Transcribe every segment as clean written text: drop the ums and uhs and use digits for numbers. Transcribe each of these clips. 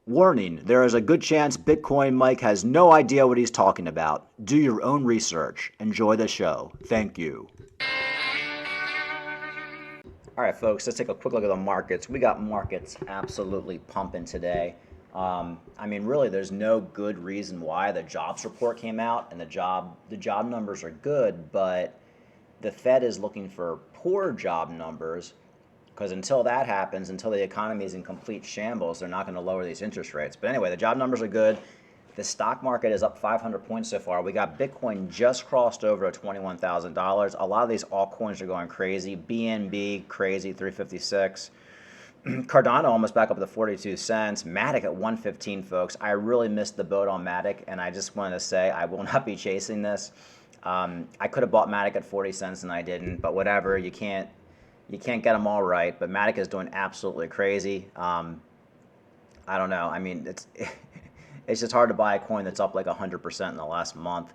Warning, there is a good chance Bitcoin Mike has no idea what he's talking about. Do your own research. Enjoy the show. Thank you. All right, folks, let's take a quick look at the markets. We got markets absolutely pumping today. Really, there's no good reason why. The jobs report came out, and the job numbers are good, but the Fed is looking for poor job numbers because until that happens, until the economy is in complete shambles, they're not going to lower these interest rates. But anyway, the job numbers are good. The stock market is up 500 points so far. We got Bitcoin just crossed over at $21,000. A lot of these altcoins are going crazy. BNB crazy, 356. Cardano almost back up to 42 cents. Matic at 115, folks. I really missed the boat on Matic, and I just wanted to say I will not be chasing this. I could have bought Matic at 40 cents and I didn't, but whatever. You can't get them all right. But Matic is doing absolutely crazy. I don't know. It's just hard to buy a coin that's up like 100% in the last month.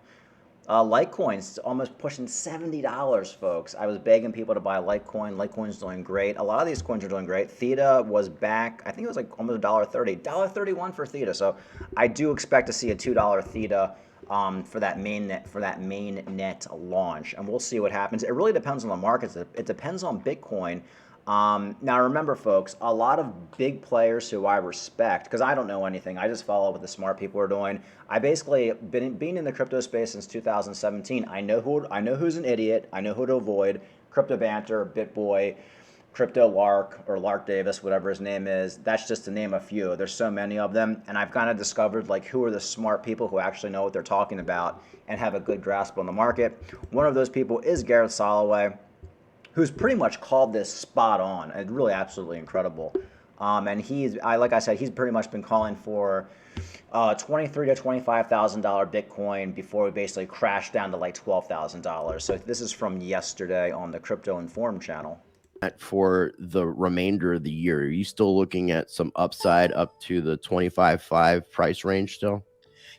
Litecoin's almost pushing $70, folks. I was begging people to buy Litecoin. Litecoin's doing great. A lot of these coins are doing great. Theta was back. I think it was like almost $1.30. $1.31 for Theta. So I do expect to see a $2 Theta for that mainnet launch, and we'll see what happens. It really depends on the markets. It depends on Bitcoin. Now remember, folks, a lot of big players who I respect, because I don't know anything, I just follow what the smart people are doing. I basically being in the crypto space since 2017. I know who's an idiot. I know who to avoid. Crypto Banter, BitBoy, Crypto Lark, or Lark Davis, whatever his name is. That's just to name a few. There's so many of them, and I've kind of discovered like who are the smart people who actually know what they're talking about and have a good grasp on the market. One of those people is Gareth Soloway, who's pretty much called this spot on. It's really absolutely incredible. And like I said, he's pretty much been calling for $23,000 to $25,000 Bitcoin before we basically crashed down to like $12,000. So this is from yesterday on the Crypto Informed channel. For the remainder of the year, are you still looking at some upside up to the 25.5 price range still?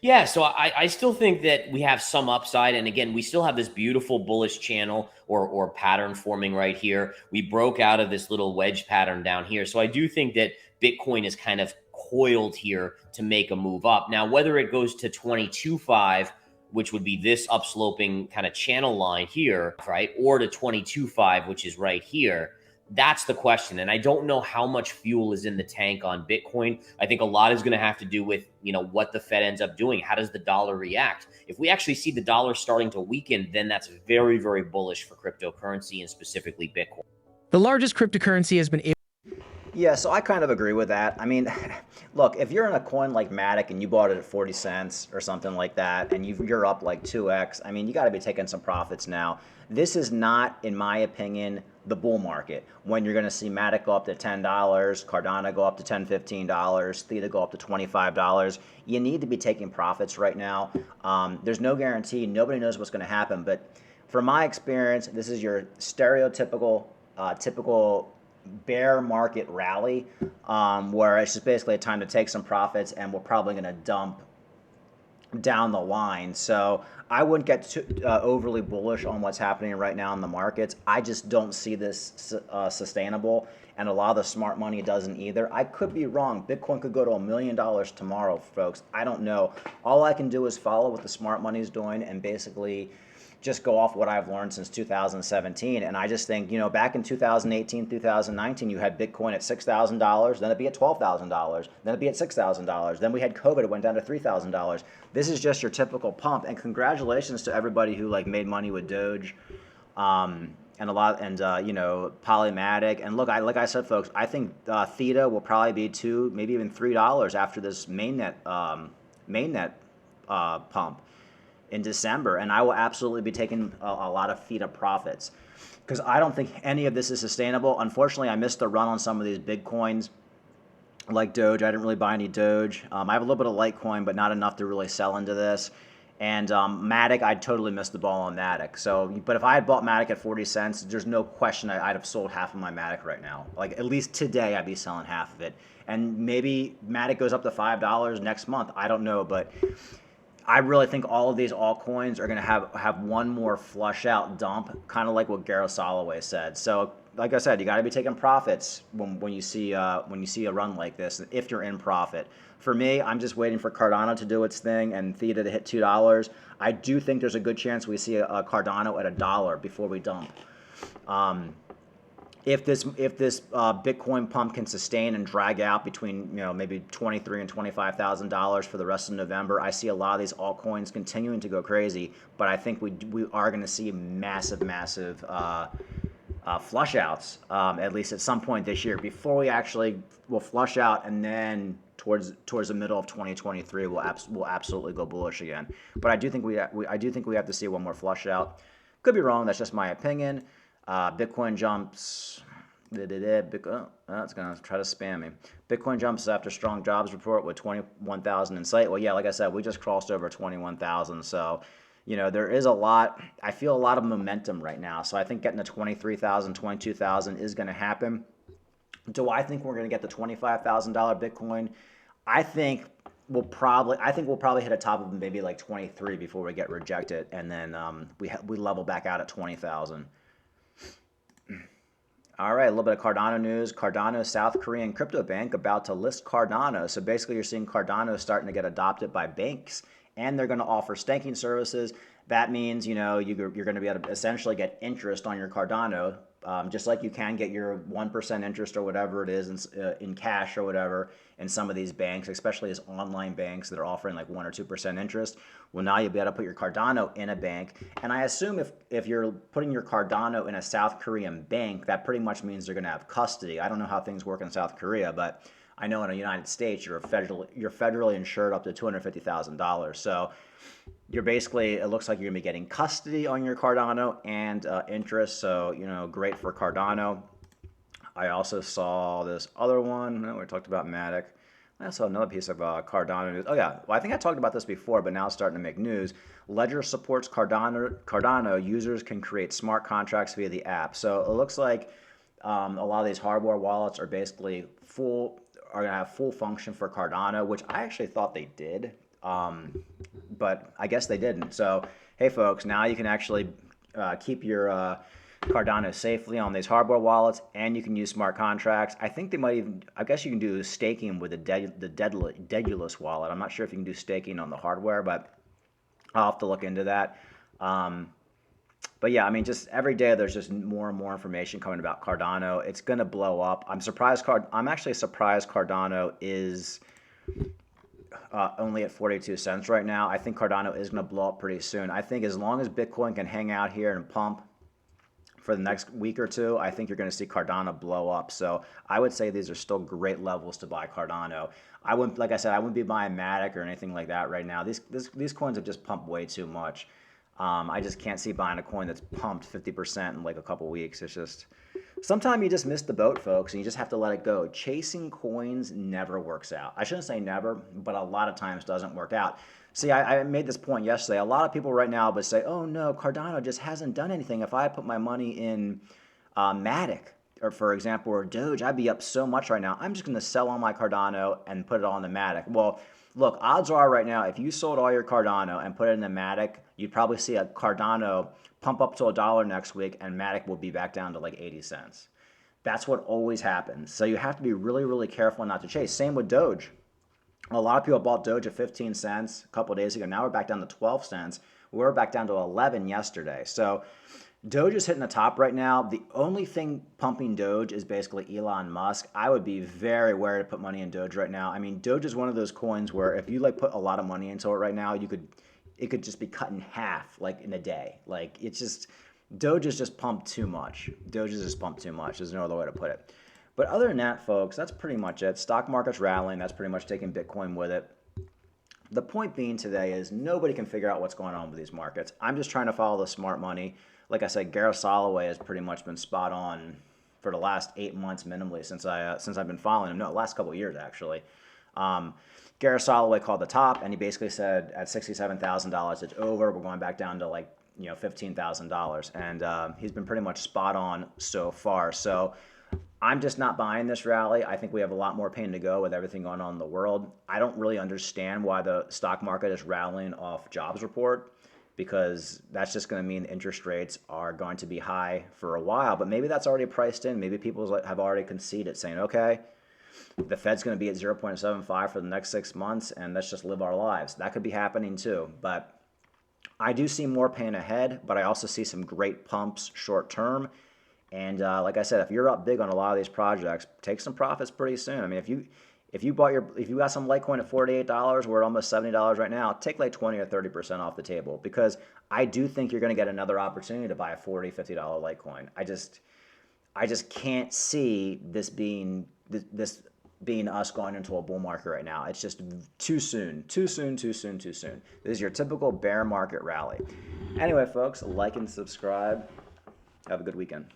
Yeah, so I still think that we have some upside. And again, we still have this beautiful bullish channel or pattern forming right here. We broke out of this little wedge pattern down here. So I do think that Bitcoin is kind of coiled here to make a move up. Now, whether it goes to 22.5, which would be this upsloping kind of channel line here, right, or to 22.5, which is right here, that's the question. And I don't know how much fuel is in the tank on Bitcoin. I think a lot is going to have to do with, what the Fed ends up doing. How does the dollar react? If we actually see the dollar starting to weaken, then that's very, very bullish for cryptocurrency and specifically Bitcoin. The largest cryptocurrency has been able. Yeah, so I kind of agree with that. Look, if you're in a coin like Matic and you bought it at 40 cents or something like that, and you're up like 2x, you got to be taking some profits now. This is not, in my opinion, the bull market when you're going to see Matic go up to $10, Cardano go up to $10, $15, Theta go up to $25. You need to be taking profits right now. There's no guarantee. Nobody knows what's going to happen. But from my experience, this is your stereotypical, typical bear market rally, where it's just basically a time to take some profits, and we're probably going to dump down the line. So I wouldn't get too overly bullish on what's happening right now in the markets. I just don't see this sustainable, and a lot of the smart money doesn't either. I could be wrong. Bitcoin could go to $1 million tomorrow, folks. I don't know. All I can do is follow what the smart money is doing and basically just go off what I've learned since 2017. And I just think, back in 2018, 2019, you had Bitcoin at $6,000, then it'd be at $12,000, then it'd be at $6,000. Then we had COVID, it went down to $3,000. This is just your typical pump. And congratulations to everybody who made money with Doge, and Polymatic. And look, like I said, folks, I think Theta will probably be $2, maybe even $3 after this mainnet pump in December, and I will absolutely be taking a lot of Theta profits because I don't think any of this is sustainable. Unfortunately, I missed the run on some of these big coins like Doge. I didn't really buy any Doge. I have a little bit of Litecoin, but not enough to really sell into this. And Matic, I totally missed the ball on Matic. But if I had bought Matic at 40 cents, there's no question I'd have sold half of my Matic right now. Like at least today, I'd be selling half of it. And maybe Matic goes up to $5 next month. I don't know, but I really think all of these altcoins are going to have one more flush out dump, kind of like what Gareth Soloway said. So like I said, you got to be taking profits when you see a run like this. If you're in profit, for me, I'm just waiting for Cardano to do its thing and Theta to hit $2. I do think there's a good chance we see a Cardano at $1 before we dump. If this Bitcoin pump can sustain and drag out between maybe $23,000 and $25,000 for the rest of November, I see a lot of these altcoins continuing to go crazy. But I think we are going to see massive flush outs, at least at some point this year, before we actually will flush out, and then towards the middle of 2023 we'll absolutely go bullish again. But I do think we have to see one more flush out. Could be wrong. That's just my opinion. Bitcoin jumps. It's gonna try to spam me. Bitcoin jumps after strong jobs report with 21,000 in sight. Well, yeah, like I said, we just crossed over 21,000. So, there is a lot. I feel a lot of momentum right now. So I think getting to 23,000, 22,000 is going to happen. Do I think we're going to get the $25,000 Bitcoin? I think we'll probably hit a top of maybe like 23 before we get rejected, and then we level back out at 20,000. All right, a little bit of Cardano news. Cardano, South Korean crypto bank, about to list Cardano. So basically, you're seeing Cardano starting to get adopted by banks, and they're going to offer staking services. That means you're going to be able to essentially get interest on your Cardano, just like you can get your 1% interest or whatever it is in cash or whatever in some of these banks, especially as online banks that are offering like 1 or 2% interest. Well, now you'll be able to put your Cardano in a bank. And I assume if you're putting your Cardano in a South Korean bank, that pretty much means they're going to have custody. I don't know how things work in South Korea, but I know in the United States, you're federally insured up to $250,000. So you're basically, it looks like you're going to be getting custody on your Cardano and interest. So, great for Cardano. I also saw this other one. We talked about Matic. I saw another piece of Cardano news. Oh, yeah. Well, I think I talked about this before, but now it's starting to make news. Ledger supports Cardano. Users can create smart contracts via the app. So it looks like a lot of these hardware wallets are basically going to have full function for Cardano, which I actually thought they did. But I guess they didn't. So, hey, folks, now you can actually keep your Cardano safely on these hardware wallets, and you can use smart contracts. I think they might even, I guess you can do staking with the Dedulus wallet. I'm not sure if you can do staking on the hardware, but I'll have to look into that. But yeah, I mean, just every day there's just more and more information coming about Cardano. It's going to blow up. I'm actually surprised Cardano is only at 42 cents right now. I think Cardano is going to blow up pretty soon. I think as long as Bitcoin can hang out here and pump for the next week or two, I think you're going to see Cardano blow up. So I would say these are still great levels to buy Cardano. Like I said, I wouldn't be buying Matic or anything like that right now. These coins have just pumped way too much. I just can't see buying a coin that's pumped 50% in like a couple weeks. It's just, sometimes you just miss the boat, folks, and you just have to let it go. Chasing coins never works out. I shouldn't say never, but a lot of times doesn't work out. See, I made this point yesterday. A lot of people right now would say, oh no, Cardano just hasn't done anything. If I put my money in Matic, or for example, or Doge, I'd be up so much right now. I'm just going to sell all my Cardano and put it on the Matic. Well, look, odds are right now, if you sold all your Cardano and put it in the Matic, you'd probably see a Cardano pump up to $1 next week, and Matic will be back down to like 80 cents. That's what always happens. So you have to be really, really careful not to chase. Same with Doge. A lot of people bought Doge at 15 cents a couple of days ago. Now we're back down to 12 cents. We were back down to 11 yesterday. So Doge is hitting the top right now. The only thing pumping Doge is basically Elon Musk. I would be very wary to put money in Doge right now. I mean, Doge is one of those coins where if you like put a lot of money into it right now, it could just be cut in half like in a day. Like it's just, Doge is just pumped too much. Doge is just pumped too much. There's no other way to put it. But other than that, folks, that's pretty much it. Stock market's rallying. That's pretty much taking Bitcoin with it. The point being today is nobody can figure out what's going on with these markets. I'm just trying to follow the smart money. Like I said, Gareth Soloway has pretty much been spot on for the last 8 months minimally since I've been following him. No, last couple of years actually. Gareth Soloway called the top, and he basically said at $67,000 it's over. We're going back down to like $15,000, and he's been pretty much spot on so far. So I'm just not buying this rally. I think we have a lot more pain to go with everything going on in the world. I don't really understand why the stock market is rallying off jobs report. because that's just going to mean interest rates are going to be high for a while. But maybe that's already priced in. Maybe people have already conceded, saying, okay, the Fed's going to be at 0.75 for the next 6 months, and let's just live our lives. That could be happening too. But I do see more pain ahead, but I also see some great pumps short term. And like I said, if you're up big on a lot of these projects, take some profits pretty soon. I mean, if you got some Litecoin at $48, we're at almost $70 right now, take like 20 or 30% off the table, because I do think you're going to get another opportunity to buy a $40, $50 Litecoin. I just can't see this being us going into a bull market right now. It's just too soon. This is your typical bear market rally. Anyway, folks, like and subscribe. Have a good weekend.